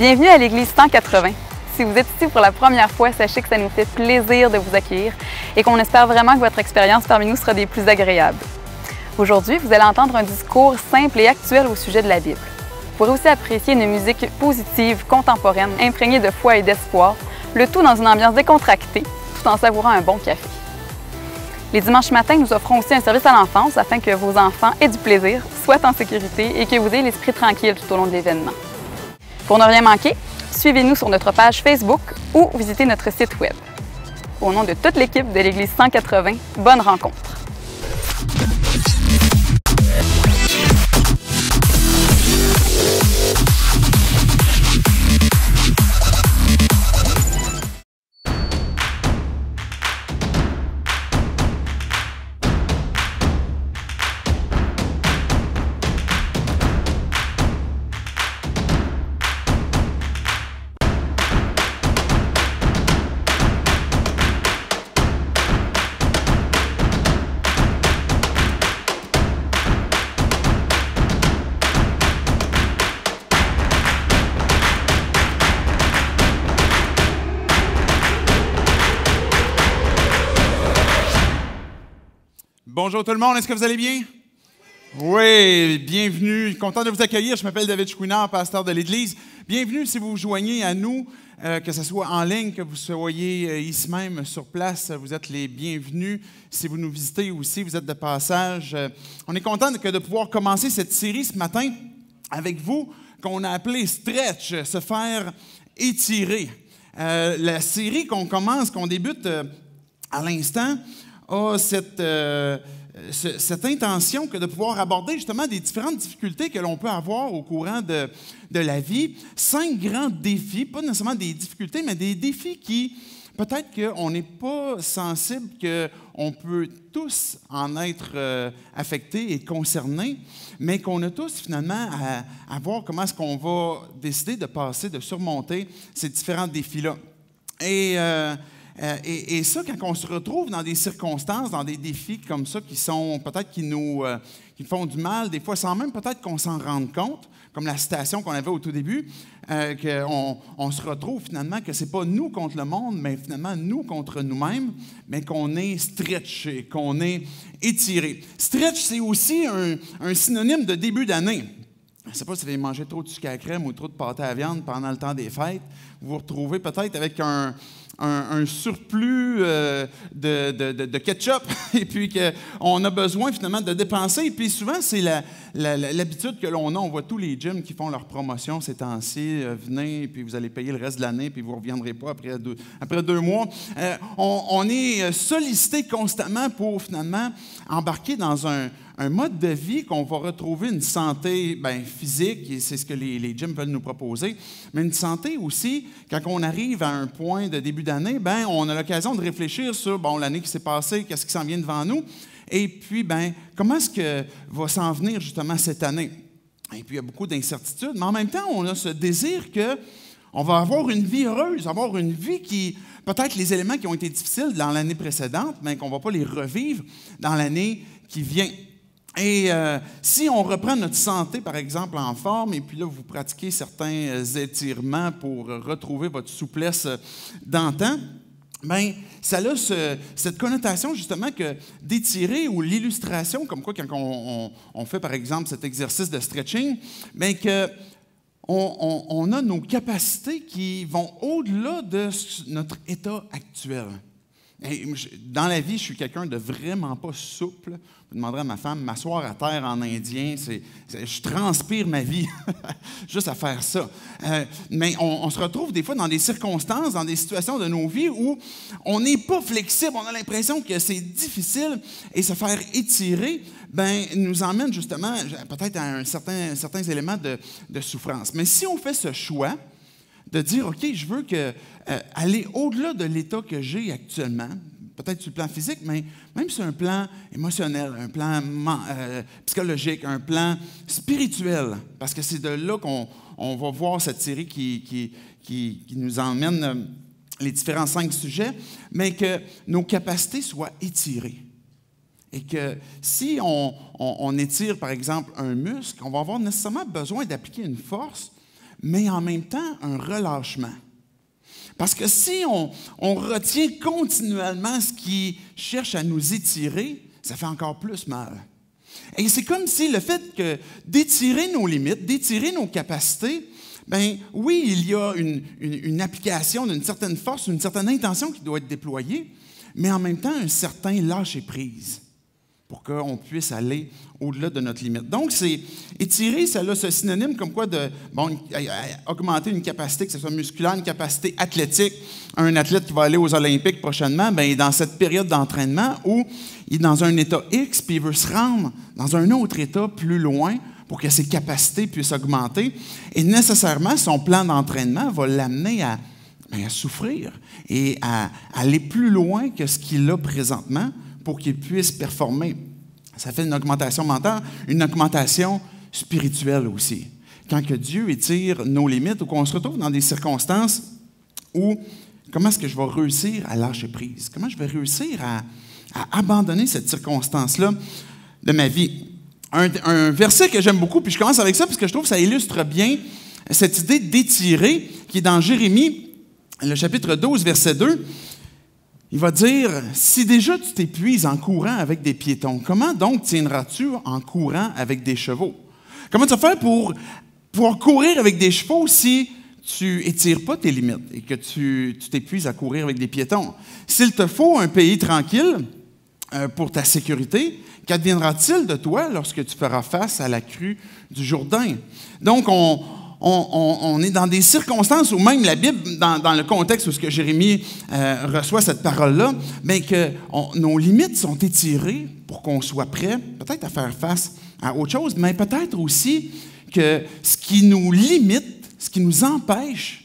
Bienvenue à l'Église 180. Si vous êtes ici pour la première fois, sachez que ça nous fait plaisir de vous accueillir et qu'on espère vraiment que votre expérience parmi nous sera des plus agréables. Aujourd'hui, vous allez entendre un discours simple et actuel au sujet de la Bible. Vous pourrez aussi apprécier une musique positive, contemporaine, imprégnée de foi et d'espoir, le tout dans une ambiance décontractée, tout en savourant un bon café. Les dimanches matins, nous offrons aussi un service à l'enfance afin que vos enfants aient du plaisir, soient en sécurité et que vous ayez l'esprit tranquille tout au long de l'événement. Pour ne rien manquer, suivez-nous sur notre page Facebook ou visitez notre site Web. Au nom de toute l'équipe de l'Église 180, bonne rencontre! Bonjour tout le monde, est-ce que vous allez bien? Oui, bienvenue, content de vous accueillir. Je m'appelle David Chouinard, pasteur de l'Église. Bienvenue si vous vous joignez à nous, que ce soit en ligne, que vous soyez ici même sur place, vous êtes les bienvenus. Si vous nous visitez aussi, vous êtes de passage. On est content de pouvoir commencer cette série ce matin avec vous, qu'on a appelée Stretch, se faire étirer. La série qu'on commence, qu'on débute à l'instant, a cette intention que de pouvoir aborder justement des différentes difficultés que l'on peut avoir au courant de la vie. 5 grands défis, pas nécessairement des difficultés, mais des défis qui, peut-être qu'on n'est pas sensible, qu'on peut tous en être affectés et concernés, mais qu'on a tous finalement à voir comment est-ce qu'on va décider de passer, de surmonter ces différents défis-là. Et ça, quand on se retrouve dans des circonstances, dans des défis comme ça, qui sont peut-être qui font du mal, des fois sans même peut-être qu'on s'en rende compte, comme la citation qu'on avait au tout début, qu'on se retrouve finalement que ce n'est pas nous contre le monde, mais finalement nous contre nous-mêmes, mais qu'on est stretché, qu'on est étiré. Stretch, c'est aussi un synonyme de début d'année. Je ne sais pas si vous avez mangé trop de sucre à la crème ou trop de pâté à la viande pendant le temps des fêtes. Vous vous retrouvez peut-être avec un surplus de ketchup et puis qu'on a besoin finalement de dépenser. Et puis souvent, c'est l'habitude que l'on a. On voit tous les gyms qui font leur promotion ces temps-ci. Venez, puis vous allez payer le reste de l'année, puis vous ne reviendrez pas après 2 mois. On est sollicité constamment pour finalement embarquer dans un mode de vie qu'on va retrouver une santé physique, et c'est ce que les gyms veulent nous proposer, mais une santé aussi, quand on arrive à un point de début d'année, on a l'occasion de réfléchir sur l'année qui s'est passée, qu'est-ce qui s'en vient devant nous, et puis comment est-ce que va s'en venir justement cette année. Et puis il y a beaucoup d'incertitudes, mais en même temps, on a ce désir qu'on va avoir une vie heureuse, avoir une vie qui, peut-être les éléments qui ont été difficiles dans l'année précédente, mais qu'on ne va pas les revivre dans l'année qui vient. Et si on reprend notre santé, par exemple, en forme, et puis là, vous pratiquez certains étirements pour retrouver votre souplesse d'antan, ça a cette connotation, justement, que d'étirer ou l'illustration, comme quoi, quand on fait, par exemple, cet exercice de stretching, on a nos capacités qui vont au-delà de notre état actuel. Et dans la vie, je suis quelqu'un de vraiment pas souple. Je demanderais à ma femme, m'asseoir à terre en indien, je transpire ma vie juste à faire ça. Mais on se retrouve des fois dans des circonstances, dans des situations de nos vies où on n'est pas flexible, on a l'impression que c'est difficile et se faire étirer nous emmène justement peut-être à certains éléments de souffrance. Mais si on fait ce choix de dire, OK, je veux aller au-delà de l'état que j'ai actuellement, peut-être sur le plan physique, mais même sur un plan émotionnel, un plan psychologique, un plan spirituel, parce que c'est de là qu'on va voir cette série qui nous emmène les différents 5 sujets, mais que nos capacités soient étirées. Et que si on étire, par exemple, un muscle, on va avoir nécessairement besoin d'appliquer une force, mais en même temps un relâchement. Parce que si on retient continuellement ce qui cherche à nous étirer, ça fait encore plus mal. Et c'est comme si le fait d'étirer nos limites, d'étirer nos capacités, bien oui, il y a une application d'une certaine force, une certaine intention qui doit être déployée, mais en même temps un certain lâcher-prise pour qu'on puisse aller au-delà de notre limite. Donc, c'est étirer, ça a ce synonyme comme quoi augmenter une capacité, que ce soit musculaire, une capacité athlétique. Un athlète qui va aller aux Olympiques prochainement, bien, dans cette période d'entraînement où il est dans un état X, puis il veut se rendre dans un autre état plus loin pour que ses capacités puissent augmenter. Et nécessairement, son plan d'entraînement va l'amener à souffrir et à aller plus loin que ce qu'il a présentement pour qu'il puisse performer. Ça fait une augmentation mentale, une augmentation spirituelle aussi. Quand que Dieu étire nos limites ou qu'on se retrouve dans des circonstances où comment est-ce que je vais réussir à lâcher prise? Comment je vais réussir à abandonner cette circonstance-là de ma vie? Un verset que j'aime beaucoup, puis je commence avec ça parce que je trouve que ça illustre bien cette idée d'étirer qui est dans Jérémie, le chapitre 12, verset 2. Il va dire, « Si déjà tu t'épuises en courant avec des piétons, comment donc tiendras-tu en courant avec des chevaux? » Comment tu vas faire pour pouvoir courir avec des chevaux si tu étires pas tes limites et que tu t'épuises à courir avec des piétons? S'il te faut un pays tranquille pour ta sécurité, qu'adviendra-t-il de toi lorsque tu feras face à la crue du Jourdain? Donc, on est dans des circonstances où même la Bible, dans le contexte où ce que Jérémie reçoit cette parole-là, bien que nos limites sont étirées pour qu'on soit prêt, peut-être à faire face à autre chose, mais peut-être aussi que ce qui nous limite, ce qui nous empêche,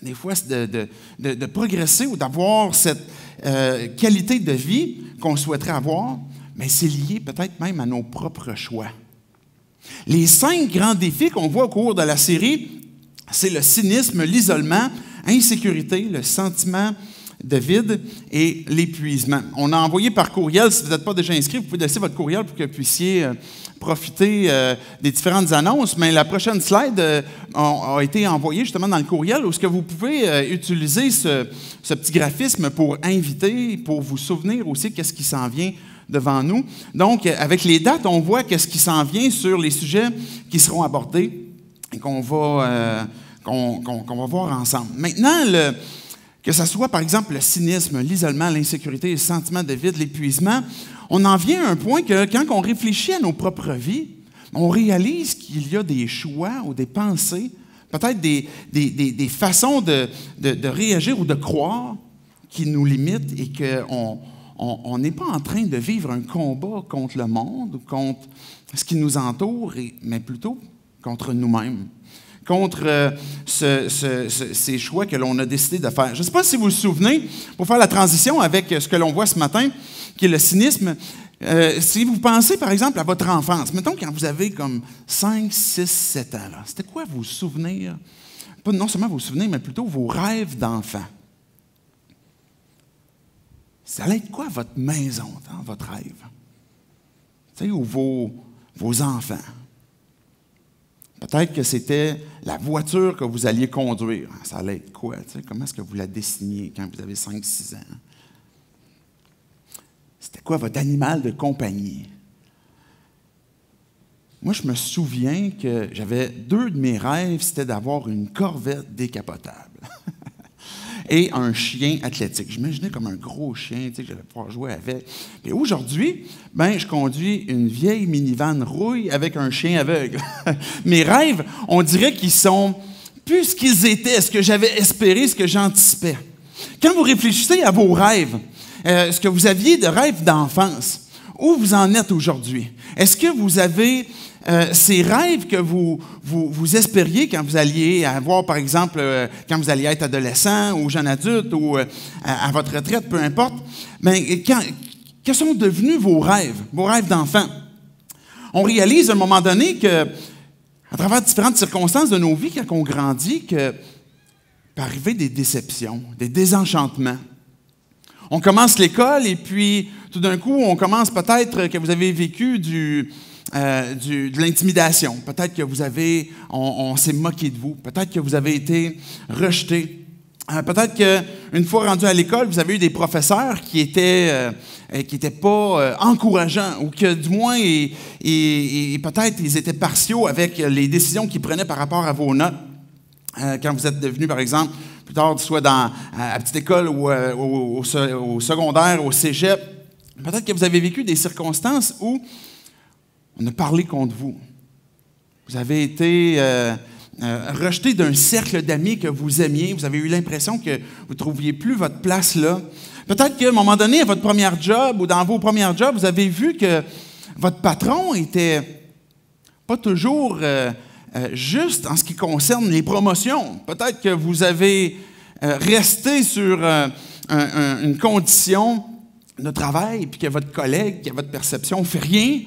des fois, de progresser ou d'avoir cette qualité de vie qu'on souhaiterait avoir, mais c'est lié peut-être même à nos propres choix. Les 5 grands défis qu'on voit au cours de la série, c'est le cynisme, l'isolement, l'insécurité, le sentiment de vide et l'épuisement. On a envoyé par courriel, si vous n'êtes pas déjà inscrit, vous pouvez laisser votre courriel pour que vous puissiez profiter des différentes annonces, mais la prochaine slide a été envoyée justement dans le courriel où ce que vous pouvez utiliser ce petit graphisme pour inviter, pour vous souvenir aussi qu'est-ce qui s'en vient devant nous. Donc, avec les dates, on voit qu'est-ce qui s'en vient sur les sujets qui seront abordés et qu'on va voir ensemble. Maintenant, que ce soit, par exemple, le cynisme, l'isolement, l'insécurité, le sentiment de vide, l'épuisement, on en vient à un point que quand on réfléchit à nos propres vies, on réalise qu'il y a des choix ou des pensées, peut-être des façons de réagir ou de croire qui nous limitent et qu'on n'est pas en train de vivre un combat contre le monde ou contre ce qui nous entoure, mais plutôt contre nous-mêmes, contre ces choix que l'on a décidé de faire. Je ne sais pas si vous vous souvenez, pour faire la transition avec ce que l'on voit ce matin, qui est le cynisme, si vous pensez par exemple à votre enfance, mettons quand vous avez comme 5, 6, 7 ans, c'était quoi vos souvenirs? Pas non seulement vos souvenirs, mais plutôt vos rêves d'enfant. Ça allait être quoi votre maison dans votre rêve? Tu sais, ou vos enfants. Peut-être que c'était la voiture que vous alliez conduire. Ça allait être quoi? Tu sais, comment est-ce que vous la dessiniez quand vous avez 5-6 ans? C'était quoi votre animal de compagnie? Moi, je me souviens que j'avais 2 de mes rêves, c'était d'avoir une Corvette décapotable. Et un chien athlétique. J'imaginais comme un gros chien, tu sais, que j'allais pouvoir jouer avec. Et aujourd'hui, je conduis une vieille minivan rouille avec un chien aveugle. Mes rêves, on dirait qu'ils sont plus ce qu'ils étaient, ce que j'avais espéré, ce que j'anticipais. Quand vous réfléchissez à vos rêves, ce que vous aviez de rêves d'enfance, où vous en êtes aujourd'hui? Est-ce que vous avez ces rêves que vous espériez quand vous alliez avoir, par exemple, quand vous alliez être adolescent ou jeune adulte ou à votre retraite, peu importe, quels sont devenus vos rêves d'enfant? On réalise à un moment donné que, à travers différentes circonstances de nos vies, quand on grandit, que peut arriver des déceptions, des désenchantements. On commence l'école et puis, tout d'un coup, on commence peut-être que vous avez vécu de l'intimidation. Peut-être que on s'est moqué de vous. Peut-être que vous avez été rejeté. Peut-être qu'une fois rendu à l'école, vous avez eu des professeurs qui étaient pas encourageants, ou que du moins, peut-être ils étaient partiaux avec les décisions qu'ils prenaient par rapport à vos notes. Quand vous êtes devenu, par exemple, plus tard, soit à la petite école ou au secondaire, au cégep, peut-être que vous avez vécu des circonstances où on a parlé contre vous. Vous avez été rejeté d'un cercle d'amis que vous aimiez. Vous avez eu l'impression que vous ne trouviez plus votre place là. Peut-être qu'à un moment donné, à votre premier job ou dans vos premiers jobs, vous avez vu que votre patron était pas toujours juste en ce qui concerne les promotions. Peut-être que vous avez resté sur une condition de travail, puis que votre collègue, que votre perception ne fait rien,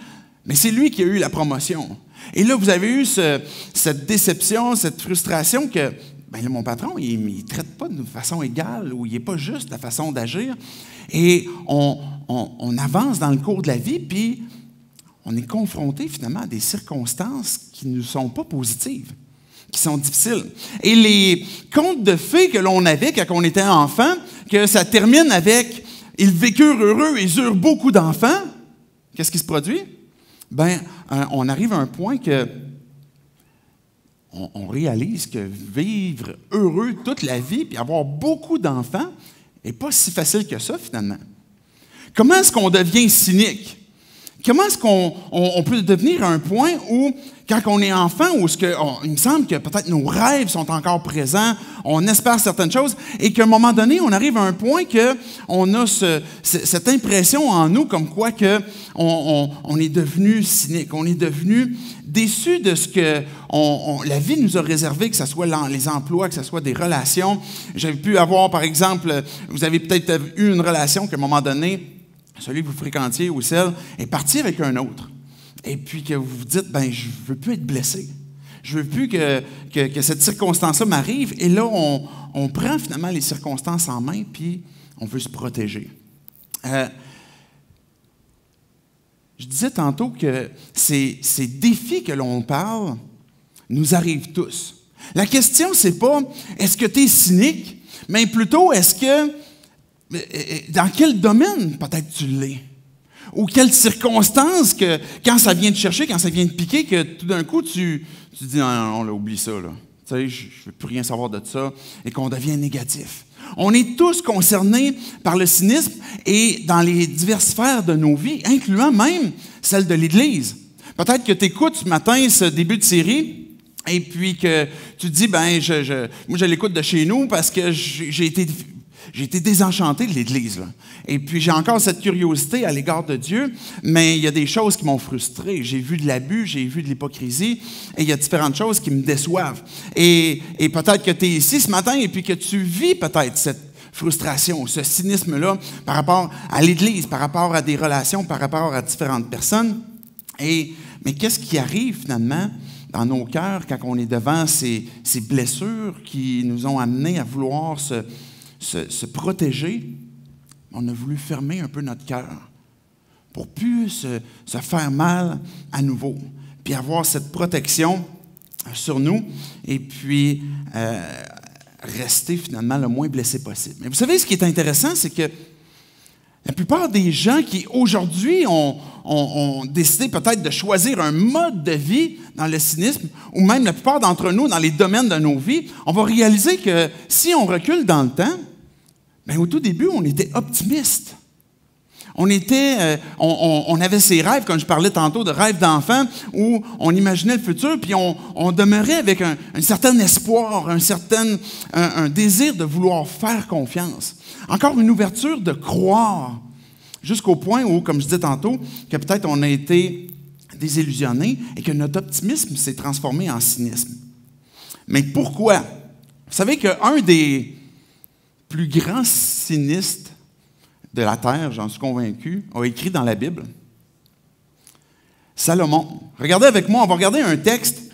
mais c'est lui qui a eu la promotion. Et là, vous avez eu cette déception, cette frustration que, bien là, mon patron, il ne traite pas de façon égale, ou il n'est pas juste la façon d'agir. Et on avance dans le cours de la vie, puis on est confronté finalement à des circonstances qui ne sont pas positives, qui sont difficiles. Et les contes de fées que l'on avait quand on était enfant, que ça termine avec « ils vécurent heureux et ils eurent beaucoup d'enfants », qu'est-ce qui se produit? Bien, on arrive à un point que on réalise que vivre heureux toute la vie puis avoir beaucoup d'enfants n'est pas si facile que ça, finalement. Comment est-ce qu'on devient cynique? Comment est-ce qu'on peut devenir à un point où, quand on est enfant, il me semble que peut-être nos rêves sont encore présents, on espère certaines choses, et qu'à un moment donné, on arrive à un point qu'on a cette impression en nous comme quoi on est devenu cynique, on est devenu déçu de ce que la vie nous a réservé, que ce soit les emplois, que ce soit des relations. J'avais pu avoir, par exemple, vous avez peut-être eu une relation qu'à un moment donné, celui que vous fréquentiez ou celle est parti avec un autre. Et puis que vous vous dites, ben je ne veux plus être blessé. Je ne veux plus que cette circonstance-là m'arrive. Et là, on prend finalement les circonstances en main, puis on veut se protéger. Je disais tantôt que ces défis que l'on parle nous arrivent tous. La question, c'est pas est-ce que tu es cynique, mais plutôt est-ce que dans quel domaine peut-être tu l'es? Ou quelles circonstances que, quand ça vient te chercher, quand ça vient te piquer, que tout d'un coup, tu dis « Non, on oublie ça, là. Tu sais, je ne veux plus rien savoir de ça. » Et qu'on devient négatif. On est tous concernés par le cynisme et dans les diverses sphères de nos vies, incluant même celle de l'Église. Peut-être que tu écoutes ce matin ce début de série et puis que tu te dis « Ben, moi, je l'écoute de chez nous parce que j'ai été désenchanté de l'Église. Là. Et puis, j'ai encore cette curiosité à l'égard de Dieu, mais il y a des choses qui m'ont frustré. J'ai vu de l'abus, j'ai vu de l'hypocrisie, et il y a différentes choses qui me déçoivent. Et peut-être que tu es ici ce matin et puis que tu vis peut-être cette frustration, ce cynisme-là par rapport à l'Église, par rapport à des relations, par rapport à différentes personnes. Mais qu'est-ce qui arrive finalement dans nos cœurs quand on est devant ces blessures qui nous ont amenés à vouloir se protéger? On a voulu fermer un peu notre cœur pour plus se faire mal à nouveau, puis avoir cette protection sur nous et puis rester finalement le moins blessé possible. Mais vous savez, ce qui est intéressant, c'est que la plupart des gens qui aujourd'hui ont décidé peut-être de choisir un mode de vie dans le cynisme, ou même la plupart d'entre nous dans les domaines de nos vies, on va réaliser que si on recule dans le temps, bien, au tout début, on était optimiste. On avait ces rêves, comme je parlais tantôt, de rêves d'enfants, où on imaginait le futur, puis on demeurait avec un certain espoir, un désir de vouloir faire confiance. Encore une ouverture de croire, jusqu'au point où, comme je disais tantôt, que peut-être on a été désillusionné et que notre optimisme s'est transformé en cynisme. Mais pourquoi? Vous savez qu'un des plus grand cynistes de la terre, j'en suis convaincu, a écrit dans la Bible. Salomon. Regardez avec moi, on va regarder un texte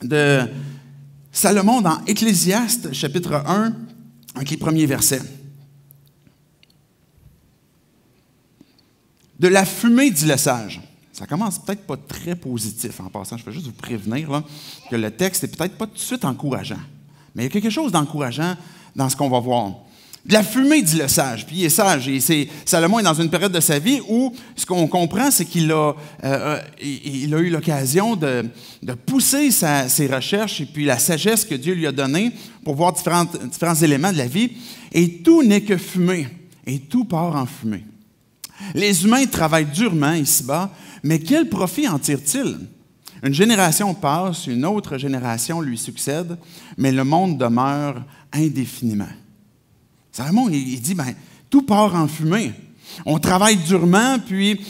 de Salomon dans Ecclésiaste, chapitre 1, avec les premiers versets. De la fumée, dit le sage. Ça commence peut-être pas très positif en passant. Je veux juste vous prévenir là, que le texte n'est peut-être pas tout de suite encourageant. Mais il y a quelque chose d'encourageant dans ce qu'on va voir. De la fumée, dit le sage. Puis il est sage. Et Salomon est dans une période de sa vie où ce qu'on comprend, c'est qu'il a, il a eu l'occasion de pousser ses recherches et puis la sagesse que Dieu lui a donnée pour voir différents éléments de la vie. Et tout n'est que fumée. Et tout part en fumée. Les humains travaillent durement ici-bas, mais quel profit en tirent-ils? Une génération passe, une autre génération lui succède, mais le monde demeure indéfiniment. Salomon, il dit, tout part en fumée. On travaille durement, puis,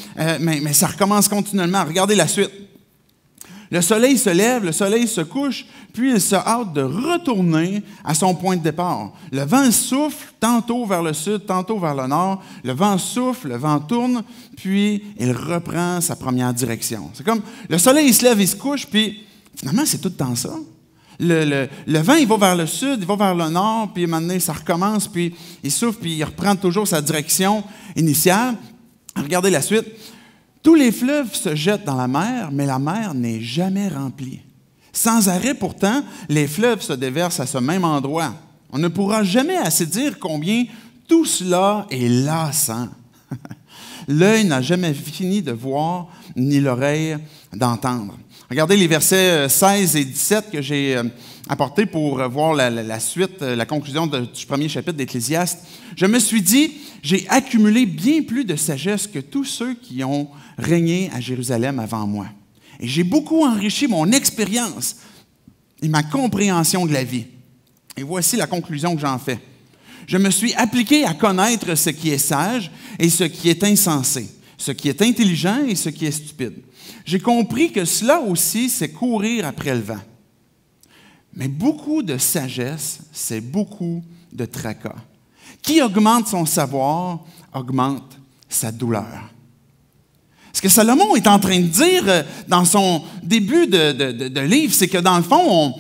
mais ça recommence continuellement. Regardez la suite. Le soleil se lève, le soleil se couche, puis il se hâte de retourner à son point de départ. Le vent souffle, tantôt vers le sud, tantôt vers le nord. Le vent souffle, le vent tourne, puis il reprend sa première direction. C'est comme, le soleil il se lève, il se couche, puis finalement, c'est tout le temps ça. Le vent, il va vers le sud, il va vers le nord, puis maintenant, ça recommence, puis il souffle, puis il reprend toujours sa direction initiale. Regardez la suite. Tous les fleuves se jettent dans la mer, mais la mer n'est jamais remplie. Sans arrêt, pourtant, les fleuves se déversent à ce même endroit. On ne pourra jamais assez dire combien tout cela est lassant. L'œil n'a jamais fini de voir, ni l'oreille d'entendre. Regardez les versets 16 et 17 que j'ai apportés pour voir la suite, la conclusion du premier chapitre d'Ecclésiaste. Je me suis dit, j'ai accumulé bien plus de sagesse que tous ceux qui ont régné à Jérusalem avant moi. Et j'ai beaucoup enrichi mon expérience et ma compréhension de la vie. Et voici la conclusion que j'en fais. Je me suis appliqué à connaître ce qui est sage et ce qui est insensé, ce qui est intelligent et ce qui est stupide. J'ai compris que cela aussi, c'est courir après le vent. Mais beaucoup de sagesse, c'est beaucoup de tracas. Qui augmente son savoir, augmente sa douleur. Ce que Salomon est en train de dire dans son début de livre, c'est que dans le fond,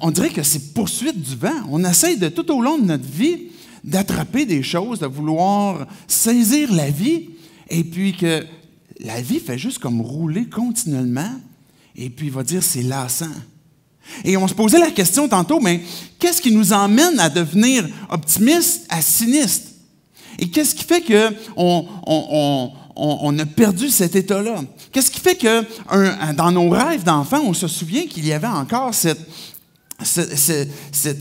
on dirait que c'est poursuite du vent. On essaie de tout au long de notre vie d'attraper des choses, de vouloir saisir la vie, et puis que la vie fait juste comme rouler continuellement, et puis il va dire c'est lassant. Et on se posait la question tantôt, mais qu'est-ce qui nous emmène à devenir optimiste, à sinistre? Et qu'est-ce qui fait qu'on a perdu cet état-là? Qu'est-ce qui fait que dans nos rêves d'enfants, on se souvient qu'il y avait encore cet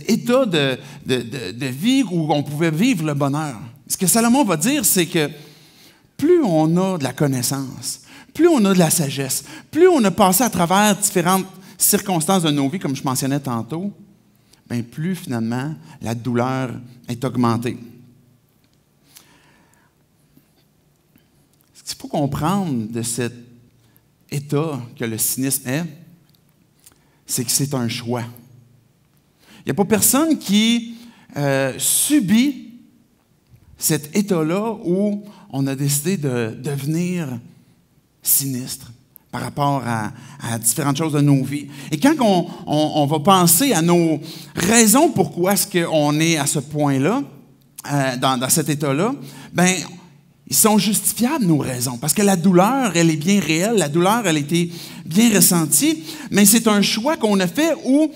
état de vie où on pouvait vivre le bonheur? Ce que Salomon va dire, c'est que plus on a de la connaissance, plus on a de la sagesse, plus on a passé à travers différentes circonstances de nos vies, comme je mentionnais tantôt, bien plus finalement la douleur est augmentée. Ce qu'il faut comprendre de cet état que le cynisme est, c'est que c'est un choix. Il n'y a pas personne qui subit cet état-là où on a décidé de devenir sinistre par rapport à différentes choses de nos vies. Et quand on va penser à nos raisons pourquoi est-ce qu'on est à ce point-là, dans cet état-là, bien, ils sont justifiables, nos raisons, parce que la douleur, elle est bien réelle, la douleur, elle a été bien ressentie, mais c'est un choix qu'on a fait où,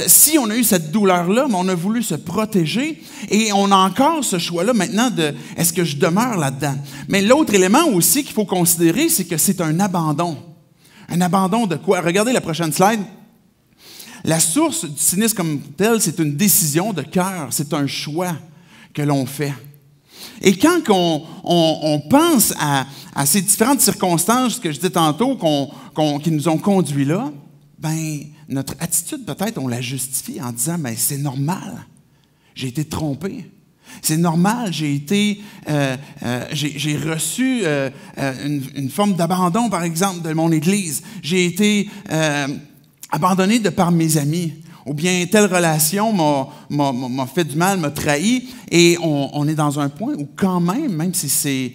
si on a eu cette douleur-là, mais on a voulu se protéger, et on a encore ce choix-là maintenant de « est-ce que je demeure là-dedans ?» Mais l'autre élément aussi qu'il faut considérer, c'est que c'est un abandon. Un abandon de quoi? Regardez la prochaine slide. La source du cynisme comme tel, c'est une décision de cœur, c'est un choix que l'on fait. Et quand on pense à ces différentes circonstances que je disais tantôt qui nous ont conduits là, ben notre attitude peut-être on la justifie en disant ben c'est normal, j'ai été trompé, c'est normal, j'ai reçu une forme d'abandon par exemple de mon Église, j'ai été abandonné de par mes amis. Ou bien telle relation m'a fait du mal, m'a trahi, et on est dans un point où quand même si c'est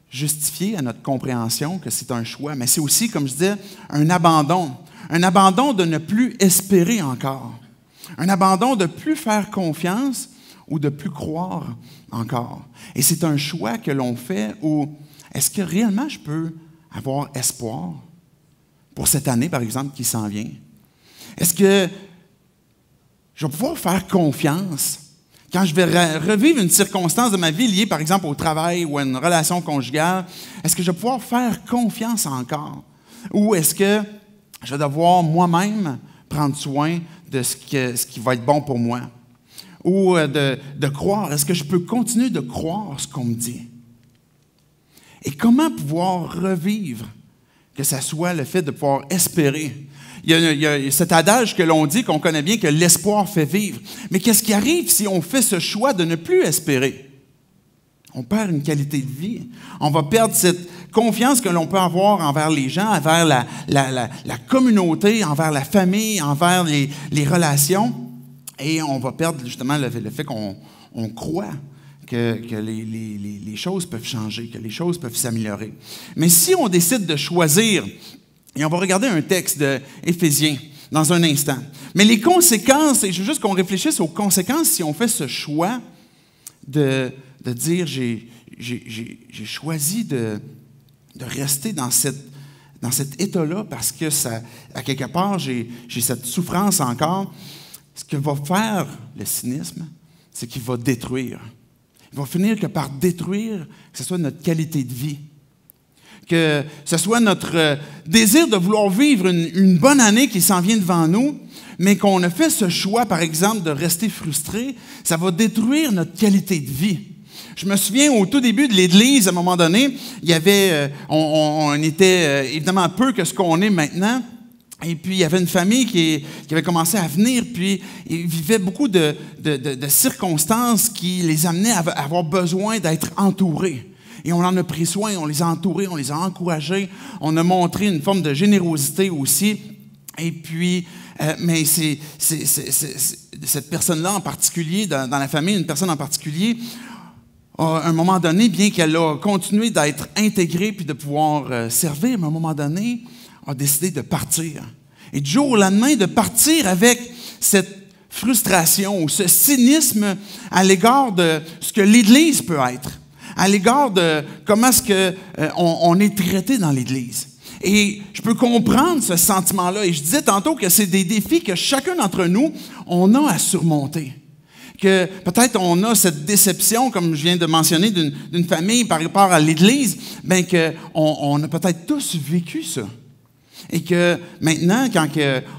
justifié à notre compréhension que c'est un choix, mais c'est aussi, comme je disais, un abandon de ne plus espérer encore, un abandon de ne plus faire confiance ou de ne plus croire encore. Et c'est un choix que l'on fait où est-ce que réellement je peux avoir espoir pour cette année, par exemple, qui s'en vient? Est-ce que je vais pouvoir faire confiance quand je vais revivre une circonstance de ma vie liée, par exemple, au travail ou à une relation conjugale? Est-ce que je vais pouvoir faire confiance encore? Ou est-ce que je vais devoir moi-même prendre soin de ce qui va être bon pour moi? Ou de croire, est-ce que je peux continuer de croire ce qu'on me dit? Et comment pouvoir revivre que ça soit le fait de pouvoir espérer? Il y a cet adage que l'on dit, qu'on connaît bien, que l'espoir fait vivre. Mais qu'est-ce qui arrive si on fait ce choix de ne plus espérer? On perd une qualité de vie. On va perdre cette confiance que l'on peut avoir envers les gens, envers la communauté, envers la famille, envers les relations. Et on va perdre justement le fait qu'on croit que les choses peuvent changer, que les choses peuvent s'améliorer. Mais si on décide de choisir, et on va regarder un texte d'Éphésiens dans un instant, mais les conséquences, et je veux juste qu'on réfléchisse aux conséquences si on fait ce choix de dire j'ai choisi de rester dans cet état-là parce que ça, à quelque part, j'ai cette souffrance encore. Ce que va faire le cynisme, c'est qu'il va détruire. Il va finir que par détruire, que ce soit notre qualité de vie, que ce soit notre désir de vouloir vivre une bonne année qui s'en vient devant nous, mais qu'on a fait ce choix, par exemple, de rester frustré, ça va détruire notre qualité de vie. Je me souviens, au tout début de l'Église, à un moment donné, il y avait, on était évidemment peu que ce qu'on est maintenant. Et puis, il y avait une famille qui avait commencé à venir, puis ils vivaient beaucoup de circonstances qui les amenaient à avoir besoin d'être entourés. Et on en a pris soin, on les a entourés, on les a encouragés, on a montré une forme de générosité aussi. Et puis, mais cette personne-là en particulier, dans la famille, une personne en particulier, à un moment donné, bien qu'elle a continué d'être intégrée puis de pouvoir servir, mais à un moment donné, a décidé de partir. Et du jour au lendemain, de partir avec cette frustration ou ce cynisme à l'égard de ce que l'Église peut être, à l'égard de comment est-ce qu'on est traité dans l'Église. Et je peux comprendre ce sentiment-là. Et je disais tantôt que c'est des défis que chacun d'entre nous, on a à surmonter. Que peut-être on a cette déception, comme je viens de mentionner, d'une famille par rapport à l'Église, bien qu'on a peut-être tous vécu ça. Et que maintenant, quand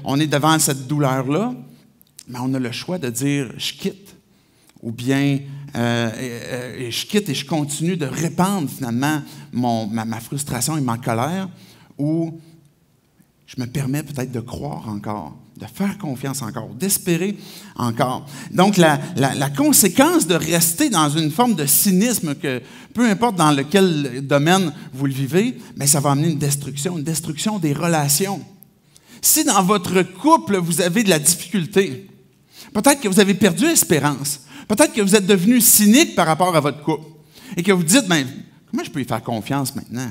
on est devant cette douleur-là, bien, on a le choix de dire « je quitte » ou bien je quitte et je continue de répandre finalement ma frustration et ma colère, ou je me permets peut-être de croire encore, de faire confiance encore, d'espérer encore. Donc, la conséquence de rester dans une forme de cynisme, que peu importe dans lequel domaine vous le vivez, bien, ça va amener une destruction des relations. Si dans votre couple, vous avez de la difficulté, peut-être que vous avez perdu espérance, peut-être que vous êtes devenu cynique par rapport à votre couple, et que vous dites, bien, comment je peux y faire confiance maintenant?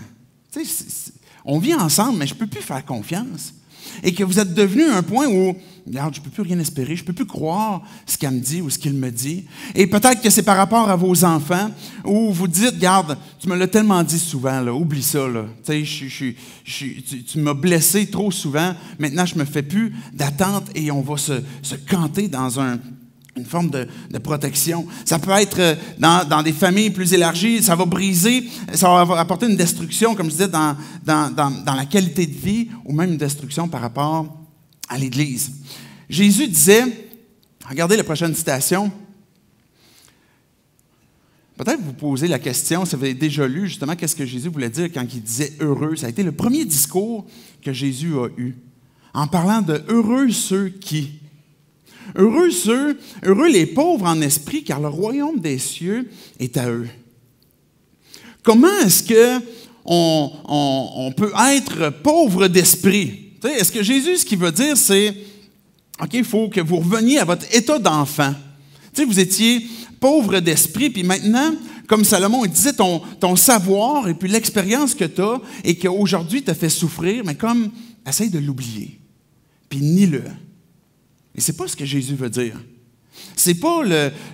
Tu sais, on vit ensemble, mais je ne peux plus faire confiance. Et que vous êtes devenu à un point où, regarde, je ne peux plus rien espérer, je ne peux plus croire ce qu'elle me dit ou ce qu'il me dit. Et peut-être que c'est par rapport à vos enfants, où vous dites, regarde, tu me l'as tellement dit souvent, là, oublie ça, là. Tu m'as blessé trop souvent, maintenant je ne me fais plus d'attente et on va se canter dans une forme de protection. Ça peut être dans des familles plus élargies, ça va briser, ça va apporter une destruction, comme je disais, dans la qualité de vie, ou même une destruction par rapport à l'Église. Jésus disait, regardez la prochaine citation, peut-être vous posez la question, si vous avez déjà lu justement qu'est-ce que Jésus voulait dire quand il disait « heureux ». Ça a été le premier discours que Jésus a eu, en parlant de « heureux ceux qui ». Heureux les pauvres en esprit, car le royaume des cieux est à eux. Comment est-ce qu'on peut être pauvre d'esprit? Est-ce que Jésus, ce qu'il veut dire, c'est OK, il faut que vous reveniez à votre état d'enfant. Vous étiez pauvre d'esprit, puis maintenant, comme Salomon il disait, ton savoir et puis l'expérience que tu as et qu'aujourd'hui t'a fait souffrir, mais comme, essaye de l'oublier, puis nie-le. Et ce n'est pas ce que Jésus veut dire. Ce n'est pas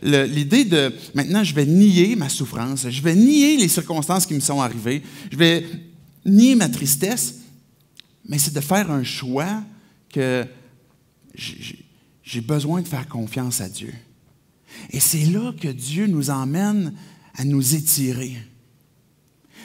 l'idée de « maintenant, je vais nier ma souffrance, je vais nier les circonstances qui me sont arrivées, je vais nier ma tristesse, mais c'est de faire un choix que j'ai besoin de faire confiance à Dieu. Et c'est là que Dieu nous emmène à nous étirer.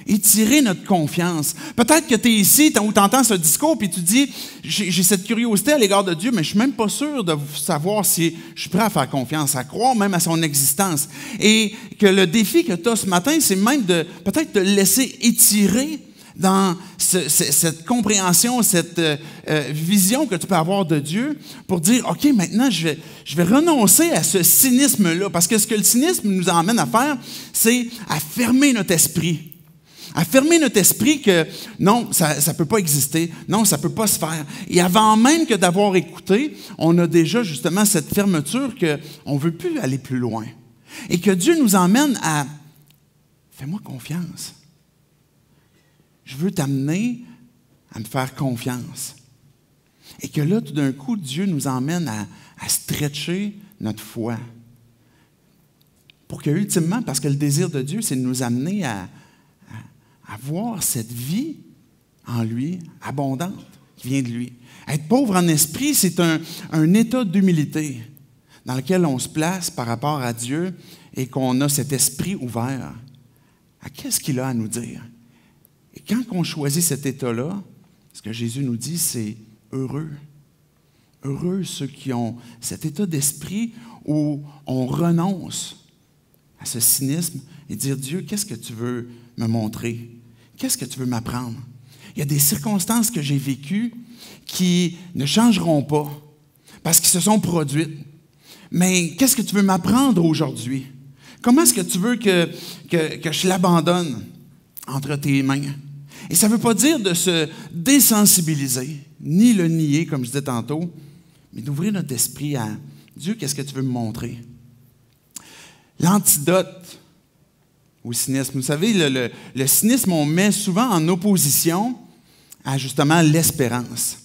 Étirer notre confiance. Peut-être que tu es ici, où tu entends ce discours, puis tu dis, j'ai cette curiosité à l'égard de Dieu, mais je ne suis même pas sûr de savoir si je suis prêt à faire confiance, à croire même à son existence. Et que le défi que tu as ce matin, c'est même de peut-être te laisser étirer dans cette compréhension, cette vision que tu peux avoir de Dieu pour dire, OK, maintenant, je vais renoncer à ce cynisme-là. Parce que ce que le cynisme nous emmène à faire, c'est à fermer notre esprit. À fermer notre esprit que non, ça ne peut pas exister, non, ça ne peut pas se faire. Et avant même que d'avoir écouté, on a déjà justement cette fermeture qu'on ne veut plus aller plus loin. Et que Dieu nous emmène à « fais-moi confiance ». Je veux t'amener à me faire confiance. Et que là, tout d'un coup, Dieu nous emmène à stretcher notre foi. Pour que, ultimement, parce que le désir de Dieu, c'est de nous amener à voir cette vie en lui, abondante, qui vient de lui. Être pauvre en esprit, c'est un état d'humilité dans lequel on se place par rapport à Dieu et qu'on a cet esprit ouvert à qu'est-ce qu'il a à nous dire. Et quand on choisit cet état-là, ce que Jésus nous dit, c'est heureux. Heureux ceux qui ont cet état d'esprit où on renonce à ce cynisme et dire, Dieu, qu'est-ce que tu veux me montrer? Qu'est-ce que tu veux m'apprendre? Il y a des circonstances que j'ai vécues qui ne changeront pas parce qu'elles se sont produites. Mais qu'est-ce que tu veux m'apprendre aujourd'hui? Comment est-ce que tu veux que je l'abandonne entre tes mains? Et ça ne veut pas dire de se désensibiliser, ni le nier, comme je disais tantôt, mais d'ouvrir notre esprit à Dieu, qu'est-ce que tu veux me montrer? L'antidote au cynisme. Vous savez, le cynisme, on met souvent en opposition à justement l'espérance.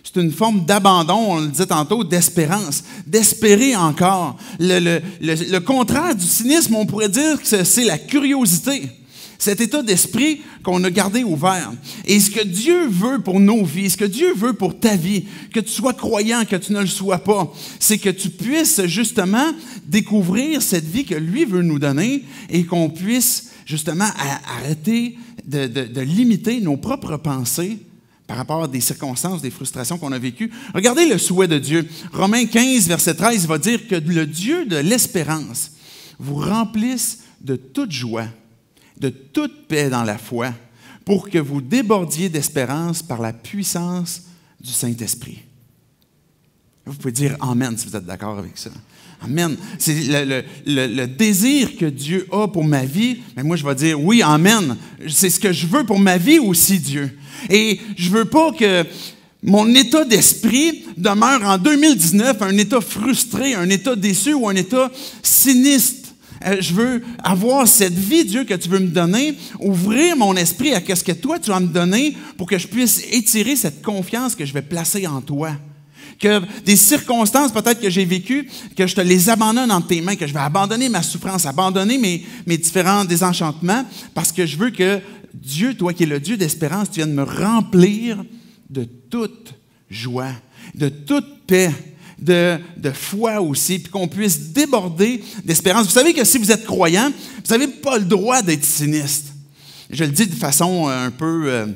C'est une forme d'abandon, on le disait tantôt, d'espérance, d'espérer encore. Le contraire du cynisme, on pourrait dire que c'est la curiosité. Cet état d'esprit qu'on a gardé ouvert. Et ce que Dieu veut pour nos vies, ce que Dieu veut pour ta vie, que tu sois croyant, que tu ne le sois pas, c'est que tu puisses justement découvrir cette vie que lui veut nous donner et qu'on puisse justement arrêter de limiter nos propres pensées par rapport à des circonstances, des frustrations qu'on a vécues. Regardez le souhait de Dieu. Romains 15, verset 13, va dire que le Dieu de l'espérance vous remplisse de toute joie, de toute paix dans la foi, pour que vous débordiez d'espérance par la puissance du Saint-Esprit. Vous pouvez dire « Amen » si vous êtes d'accord avec ça. Amen. C'est le désir que Dieu a pour ma vie, mais moi je vais dire « Oui, Amen ». C'est ce que je veux pour ma vie aussi, Dieu. Et je ne veux pas que mon état d'esprit demeure en 2019 un état frustré, un état déçu ou un état sinistre. Je veux avoir cette vie, Dieu, que tu veux me donner, ouvrir mon esprit à ce que toi, tu vas me donner pour que je puisse étirer cette confiance que je vais placer en toi. Que des circonstances peut-être que j'ai vécues, que je te les abandonne entre tes mains, que je vais abandonner ma souffrance, abandonner mes différents désenchantements, parce que je veux que Dieu, toi qui es le Dieu d'espérance, tu viennes me remplir de toute joie, de toute paix, de foi aussi, puis qu'on puisse déborder d'espérance. Vous savez que si vous êtes croyant, vous n'avez pas le droit d'être sinistre. Je le dis de façon un peu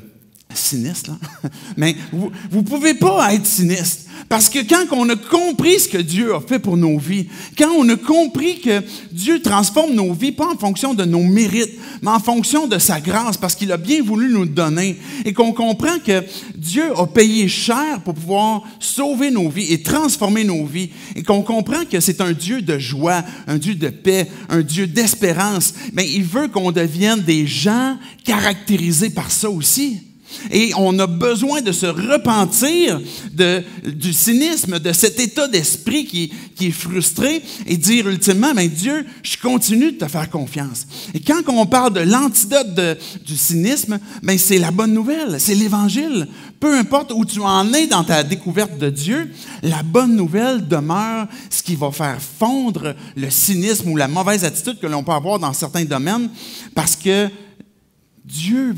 sinistre, là. Mais vous ne pouvez pas être sinistre. Parce que quand on a compris ce que Dieu a fait pour nos vies, quand on a compris que Dieu transforme nos vies, pas en fonction de nos mérites, mais en fonction de sa grâce, parce qu'il a bien voulu nous le donner, et qu'on comprend que Dieu a payé cher pour pouvoir sauver nos vies et transformer nos vies, et qu'on comprend que c'est un Dieu de joie, un Dieu de paix, un Dieu d'espérance, bien, il veut qu'on devienne des gens caractérisés par ça aussi. Et on a besoin de se repentir du cynisme, de cet état d'esprit qui est frustré et dire ultimement, mais Dieu, je continue de te faire confiance. Et quand on parle de l'antidote du cynisme, ben c'est la bonne nouvelle, c'est l'Évangile. Peu importe où tu en es dans ta découverte de Dieu, la bonne nouvelle demeure ce qui va faire fondre le cynisme ou la mauvaise attitude que l'on peut avoir dans certains domaines, parce que Dieu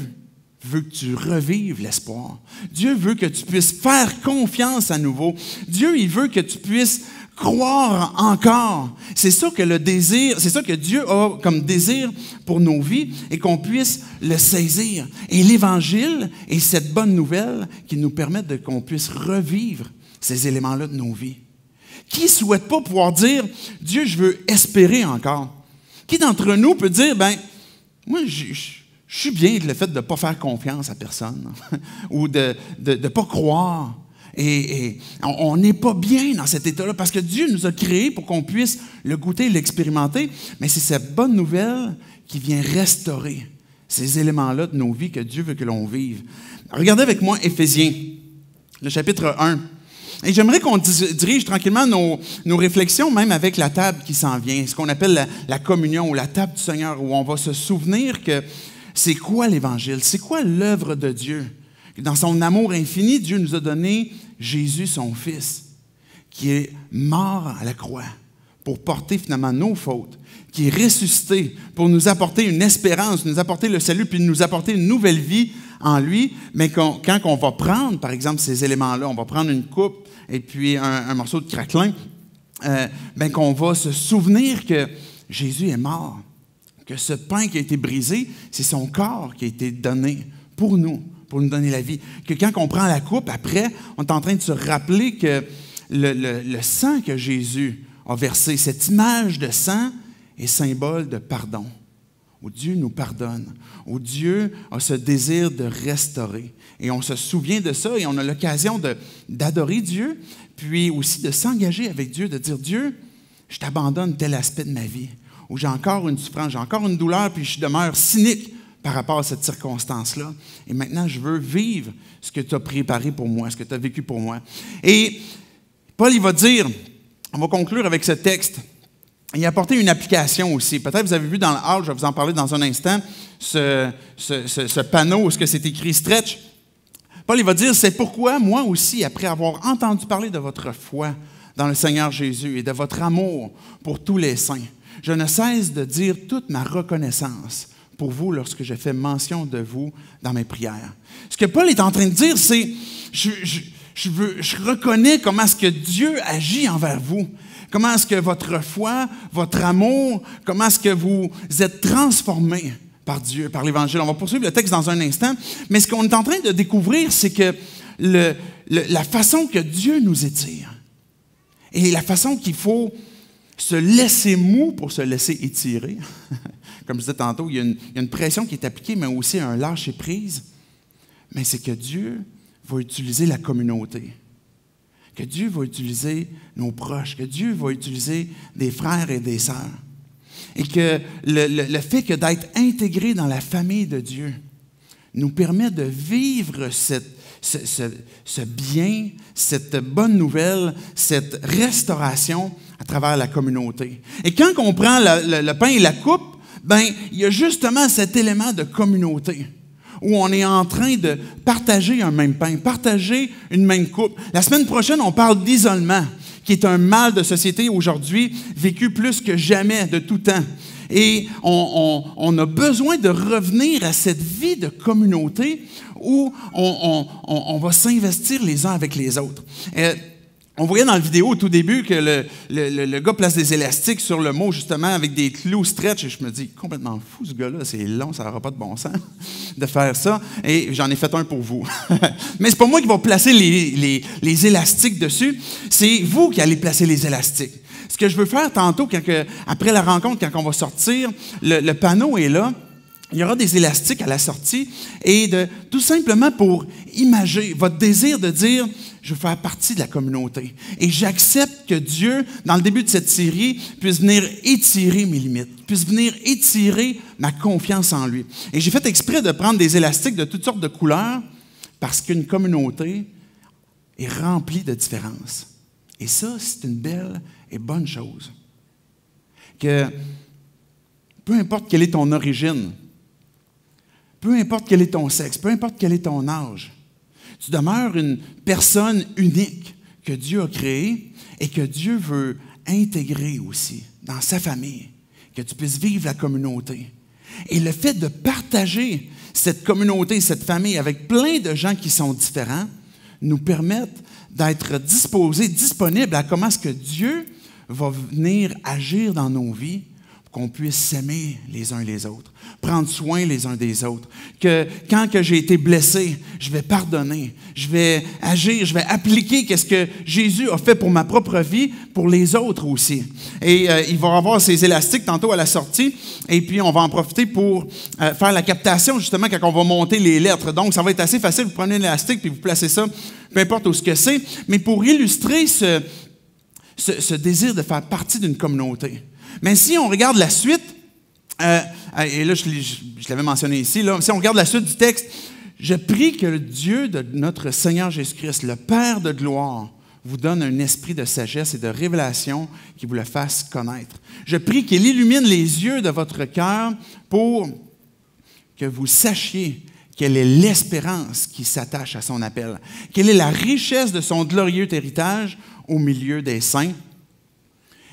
veut que tu revives l'espoir. Dieu veut que tu puisses faire confiance à nouveau. Dieu, il veut que tu puisses croire encore. C'est ça que le désir, c'est ça que Dieu a comme désir pour nos vies et qu'on puisse le saisir. Et l'Évangile est cette bonne nouvelle qui nous permet qu'on puisse revivre ces éléments-là de nos vies. Qui ne souhaite pas pouvoir dire, Dieu, je veux espérer encore? Qui d'entre nous peut dire, moi, je suis bien avec le fait de ne pas faire confiance à personne ou de ne pas croire. Et on n'est pas bien dans cet état-là parce que Dieu nous a créés pour qu'on puisse le goûter, l'expérimenter, mais c'est cette bonne nouvelle qui vient restaurer ces éléments-là de nos vies que Dieu veut que l'on vive. Regardez avec moi Éphésiens, le chapitre 1. Et j'aimerais qu'on dirige tranquillement nos réflexions, même avec la table qui s'en vient, ce qu'on appelle la communion ou la table du Seigneur, où on va se souvenir que c'est quoi l'Évangile, c'est quoi l'œuvre de Dieu. Dans son amour infini, Dieu nous a donné Jésus, son Fils, qui est mort à la croix pour porter finalement nos fautes, qui est ressuscité pour nous apporter une espérance, nous apporter le salut, puis nous apporter une nouvelle vie en lui. Mais quand on va prendre, par exemple, ces éléments-là, on va prendre une coupe et puis un morceau de craquelin, qu'on va se souvenir que Jésus est mort, que ce pain qui a été brisé, c'est son corps qui a été donné pour nous donner la vie. Que quand on prend la coupe, après, on est en train de se rappeler que le sang que Jésus a versé, cette image de sang est symbole de pardon, où Dieu nous pardonne, où Dieu a ce désir de restaurer. Et on se souvient de ça et on a l'occasion d'adorer Dieu, puis aussi de s'engager avec Dieu, de dire, Dieu, je t'abandonne tel aspect de ma vie, où j'ai encore une souffrance, j'ai encore une douleur, puis je demeure cynique par rapport à cette circonstance-là. Et maintenant, je veux vivre ce que tu as préparé pour moi, ce que tu as vécu pour moi. Et Paul, il va dire, on va conclure avec ce texte, il a apporté une application aussi. Peut-être vous avez vu dans le hall, je vais vous en parler dans un instant, ce panneau où c'est écrit « Stretch ». Paul, il va dire, c'est pourquoi moi aussi, après avoir entendu parler de votre foi dans le Seigneur Jésus et de votre amour pour tous les saints, je ne cesse de dire toute ma reconnaissance pour vous lorsque je fais mention de vous dans mes prières. Ce que Paul est en train de dire, c'est je reconnais comment est-ce que Dieu agit envers vous, comment est-ce que votre foi, votre amour, comment est-ce que vous êtes transformés par Dieu, par l'Évangile. On va poursuivre le texte dans un instant, mais ce qu'on est en train de découvrir, c'est que la façon que Dieu nous étire et la façon qu'il faut se laisser mou pour se laisser étirer. Comme je disais tantôt, il y a une pression qui est appliquée, mais aussi un lâcher-prise. Mais c'est que Dieu va utiliser la communauté, que Dieu va utiliser nos proches, que Dieu va utiliser des frères et des sœurs. Et que le fait que d'être intégré dans la famille de Dieu nous permet de vivre ce bien, cette bonne nouvelle, cette restauration à travers la communauté. Et quand on prend le pain et la coupe, il y a justement cet élément de communauté où on est en train de partager un même pain, partager une même coupe. La semaine prochaine, on parle d'isolement, qui est un mal de société aujourd'hui vécu plus que jamais de tout temps. Et on a besoin de revenir à cette vie de communauté où on va s'investir les uns avec les autres. On voyait dans la vidéo au tout début que le gars place des élastiques sur le mot, justement, avec des clous stretch. Et je me dis, complètement fou ce gars-là, c'est long, ça n'aura pas de bon sens de faire ça. Et j'en ai fait un pour vous. Mais c'est pas moi qui vais placer les élastiques dessus, c'est vous qui allez placer les élastiques. Ce que je veux faire tantôt, après la rencontre, quand on va sortir, le panneau est là. Il y aura des élastiques à la sortie et tout simplement pour imager votre désir de dire « Je veux faire partie de la communauté et j'accepte que Dieu, dans le début de cette série, puisse venir étirer mes limites, puisse venir étirer ma confiance en lui. » Et j'ai fait exprès de prendre des élastiques de toutes sortes de couleurs parce qu'une communauté est remplie de différences. Et ça, c'est une belle et bonne chose. Que peu importe quelle est ton origine, peu importe quel est ton sexe, peu importe quel est ton âge, tu demeures une personne unique que Dieu a créée et que Dieu veut intégrer aussi dans sa famille, que tu puisses vivre la communauté. Et le fait de partager cette communauté, cette famille, avec plein de gens qui sont différents, nous permettent d'être disposés, disponibles à comment est-ce que Dieu va venir agir dans nos vies pour qu'on puisse s'aimer les uns les autres, prendre soin les uns des autres. Que quand que j'ai été blessé, je vais pardonner, je vais agir, je vais appliquer ce que Jésus a fait pour ma propre vie, pour les autres aussi. Et il va y avoir ces élastiques tantôt à la sortie, et puis on va en profiter pour faire la captation, justement, quand on va monter les lettres. Donc, ça va être assez facile, vous prenez un élastique, puis vous placez ça, peu importe où ce que c'est, mais pour illustrer ce désir de faire partie d'une communauté. Mais si on regarde la suite, et là, je l'avais mentionné ici, là, si on regarde la suite du texte, je prie que le Dieu de notre Seigneur Jésus-Christ, le Père de gloire, vous donne un esprit de sagesse et de révélation qui vous le fasse connaître. Je prie qu'il illumine les yeux de votre cœur pour que vous sachiez quelle est l'espérance qui s'attache à son appel, quelle est la richesse de son glorieux héritage au milieu des saints,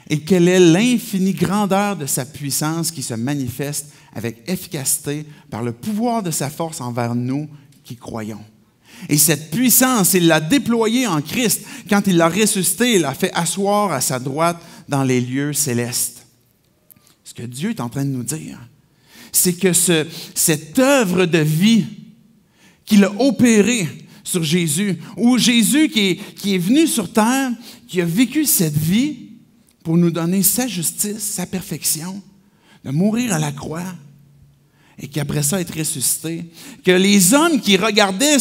et quelle est l'infinie grandeur de sa puissance qui se manifeste avec efficacité par le pouvoir de sa force envers nous qui croyons. Et cette puissance, il l'a déployée en Christ quand il l'a ressuscité et l'a fait asseoir à sa droite dans les lieux célestes. Ce que Dieu est en train de nous dire, c'est que cette œuvre de vie qu'il a opérée sur Jésus, ou Jésus qui est venu sur terre, qui a vécu cette vie pour nous donner sa justice, sa perfection, de mourir à la croix, et qu'après ça, être ressuscité. Que les hommes qui regardaient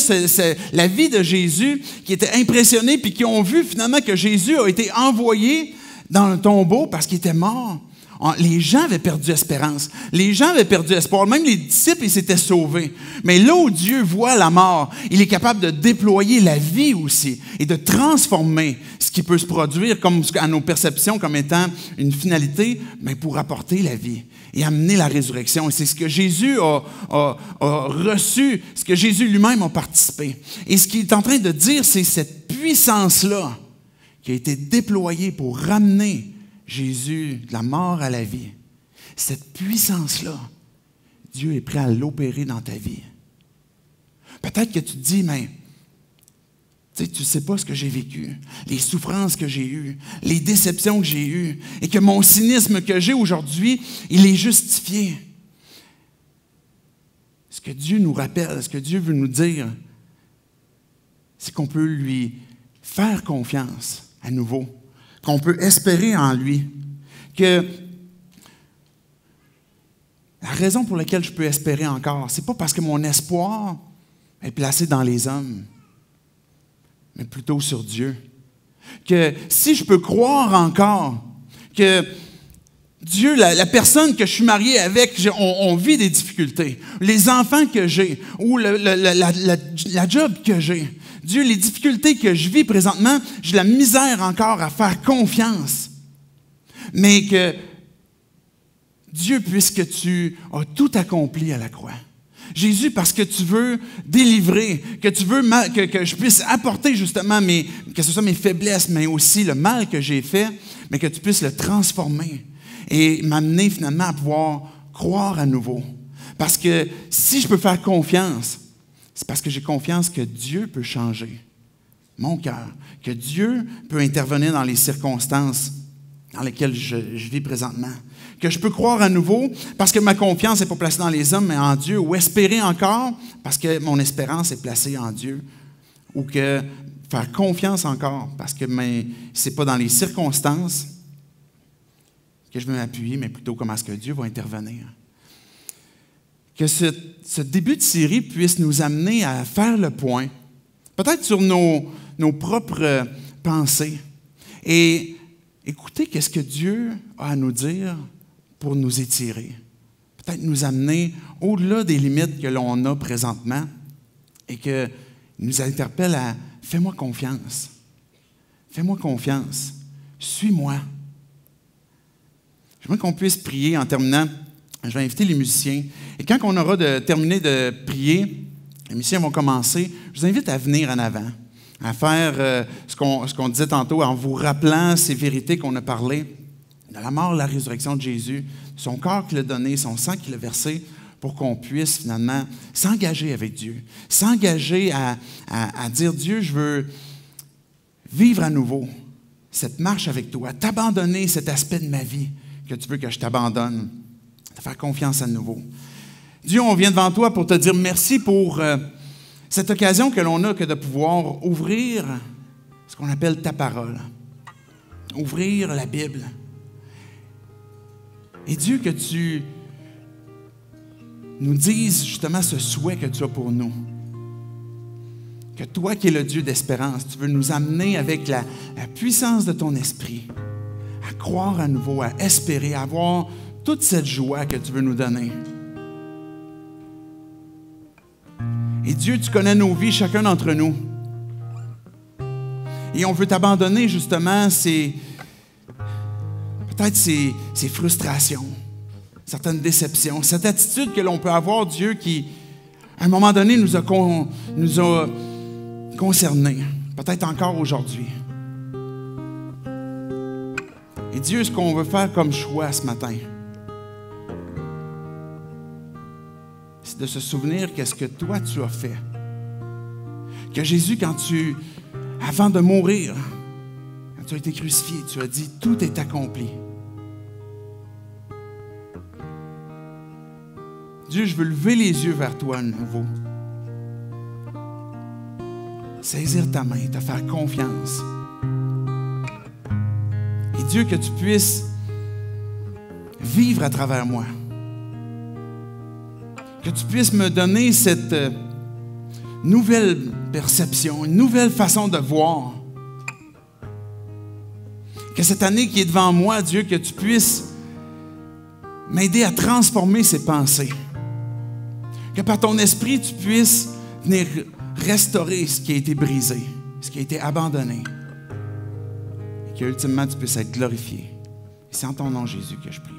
la vie de Jésus, qui étaient impressionnés, puis qui ont vu finalement que Jésus a été envoyé dans le tombeau parce qu'il était mort. Les gens avaient perdu espérance. Les gens avaient perdu espoir. Même les disciples, ils s'étaient sauvés. Mais là où Dieu voit la mort, il est capable de déployer la vie aussi et de transformer ce qui peut se produire comme à nos perceptions comme étant une finalité, mais pour apporter la vie et amener la résurrection. Et c'est ce que Jésus a reçu, ce que Jésus lui-même a participé. Et ce qu'il est en train de dire, c'est cette puissance-là qui a été déployée pour ramener Jésus de la mort à la vie. Cette puissance-là, Dieu est prêt à l'opérer dans ta vie. Peut-être que tu te dis, mais tu ne sais pas ce que j'ai vécu, les souffrances que j'ai eues, les déceptions que j'ai eues, et que mon cynisme que j'ai aujourd'hui, il est justifié. Ce que Dieu nous rappelle, ce que Dieu veut nous dire, c'est qu'on peut lui faire confiance à nouveau, qu'on peut espérer en lui, que la raison pour laquelle je peux espérer encore, ce n'est pas parce que mon espoir est placé dans les hommes, mais plutôt sur Dieu. Que si je peux croire encore que Dieu, la personne que je suis marié avec, on vit des difficultés, les enfants que j'ai, ou la job que j'ai, Dieu, les difficultés que je vis présentement, j'ai de la misère encore à faire confiance. Mais que Dieu, puisque tu as tout accompli à la croix, Jésus, parce que tu veux délivrer, que tu veux que je puisse apporter justement que ce soit mes faiblesses, mais aussi le mal que j'ai fait, mais que tu puisses le transformer et m'amener finalement à pouvoir croire à nouveau. Parce que si je peux faire confiance, c'est parce que j'ai confiance que Dieu peut changer mon cœur, que Dieu peut intervenir dans les circonstances dans lesquelles je vis présentement. Que je peux croire à nouveau parce que ma confiance n'est pas placée dans les hommes, mais en Dieu, ou espérer encore parce que mon espérance est placée en Dieu, ou que faire confiance encore parce que ce n'est pas dans les circonstances que je veux m'appuyer, mais plutôt comment est-ce que Dieu va intervenir. Que ce début de série puisse nous amener à faire le point, peut-être sur nos propres pensées, et écouter qu'est-ce que Dieu a à nous dire pour nous étirer, peut-être nous amener au-delà des limites que l'on a présentement et qu'il nous interpelle à « fais-moi confiance, suis-moi ». J'aimerais qu'on puisse prier en terminant. Je vais inviter les musiciens. Et quand on aura terminé de prier, les musiciens vont commencer. Je vous invite à venir en avant, à faire ce qu'on disait tantôt en vous rappelant ces vérités qu'on a parlé de la mort, la résurrection de Jésus, son corps qu'il a donné, son sang qu'il a versé pour qu'on puisse finalement s'engager avec Dieu, s'engager à dire, Dieu, je veux vivre à nouveau cette marche avec toi, t'abandonner cet aspect de ma vie que tu veux que je t'abandonne, te faire confiance à nouveau. Dieu, on vient devant toi pour te dire merci pour cette occasion que l'on a que de pouvoir ouvrir ce qu'on appelle ta parole, ouvrir la Bible. Et Dieu, que tu nous dises justement ce souhait que tu as pour nous. Que toi qui es le Dieu d'espérance, tu veux nous amener avec la puissance de ton esprit à croire à nouveau, à espérer, à avoir toute cette joie que tu veux nous donner. Et Dieu, tu connais nos vies, chacun d'entre nous. Et on veut t'abandonner justement peut-être ces frustrations, certaines déceptions, cette attitude que l'on peut avoir, Dieu, qui, à un moment donné, nous a concernés, peut-être encore aujourd'hui. Et Dieu, ce qu'on veut faire comme choix ce matin, c'est de se souvenir qu'est-ce que toi, tu as fait. Que Jésus, avant de mourir, quand tu as été crucifié, tu as dit, tout est accompli. Dieu, je veux lever les yeux vers toi à nouveau. Saisir ta main, te faire confiance. Et Dieu, que tu puisses vivre à travers moi. Que tu puisses me donner cette nouvelle perception, une nouvelle façon de voir. Que cette année qui est devant moi, Dieu, que tu puisses m'aider à transformer ces pensées. Que par ton esprit, tu puisses venir restaurer ce qui a été brisé, ce qui a été abandonné. Et que ultimement, tu puisses être glorifié. Et c'est en ton nom, Jésus, que je prie.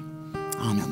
Amen.